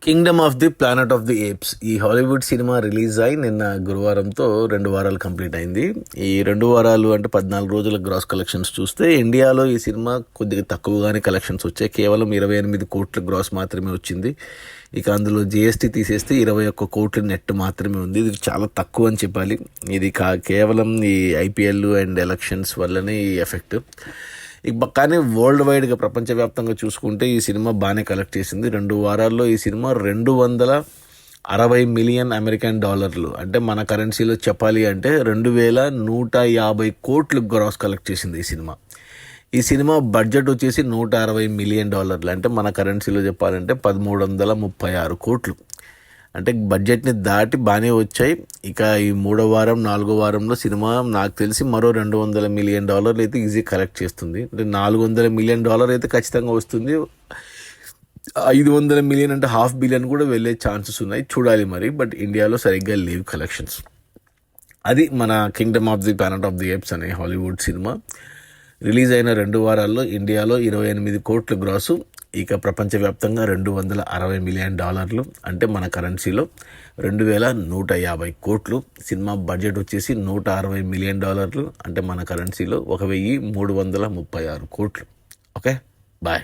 Kingdom of the planet of the apes ఈ Hollywood cinema release అయి నిన్న గురువారంతో 2 వారాలు కంప్లీట్ అయింది. ఈ 2 వారాలు అంటే 14 రోజుల గ్రాస్ కలెక్షన్స్ చూస్తే ఇండియాలో ఈ సినిమా కొద్దిగా తక్కువగానే కలెక్షన్స్ వచ్చాయి. కేవలం 28 కోట్ల గ్రాస్ మాత్రమే వచ్చింది. ఇక అందులో జిఎస్టీ తీసేస్తే 21 కోట్ల నెట్ మాత్రమే ఉంది. ఇది చాలా తక్కువ అని చెప్పాలి. ఇది కేవలం ఈ ఐపీఎల్ అండ్ ఎలక్షన్స్ వల్లనే ఈ ఎఫెక్ట్. కానీ వరల్డ్ వైడ్గా ప్రపంచవ్యాప్తంగా చూసుకుంటే ఈ సినిమా బాగానే కలెక్ట్ చేసింది. 2 వారాల్లో ఈ సినిమా 260 మిలియన్ అమెరికన్ డాలర్లు, అంటే మన కరెన్సీలో చెప్పాలి అంటే 2150 కోట్లు గ్రాస్ కలెక్ట్ చేసింది ఈ సినిమా బడ్జెట్ వచ్చేసి 160 మిలియన్ డాలర్లు, అంటే మన కరెన్సీలో చెప్పాలంటే 1336 కోట్లు. అంటే బడ్జెట్ని దాటి బాగానే వచ్చాయి. ఇక ఈ 3వ వారం 4వ వారంలో సినిమా నాకు తెలిసి మరో 200 మిలియన్ డాలర్లు అయితే ఈజీ కలెక్ట్ చేస్తుంది. అంటే 400 మిలియన్ డాలర్ అయితే ఖచ్చితంగా వస్తుంది. 500 మిలియన్ అంటే $500 మిలియన్ కూడా వెళ్ళే ఛాన్సెస్ ఉన్నాయి, చూడాలి మరి. బట్ ఇండియాలో సరిగ్గా లేవు కలెక్షన్స్. అది మన Kingdom of the planet of the apes అనే హాలీవుడ్ సినిమా రిలీజ్ అయిన 2 వారాల్లో ఇండియాలో 28 కోట్ల గ్రాసు, ఇక ప్రపంచవ్యాప్తంగా 260 మిలియన్ డాలర్లు, అంటే మన కరెన్సీలో 2150 కోట్లు. సినిమా బడ్జెట్ వచ్చేసి 160 మిలియన్ డాలర్లు, అంటే మన కరెన్సీలో 1336 కోట్లు. Okay, bye.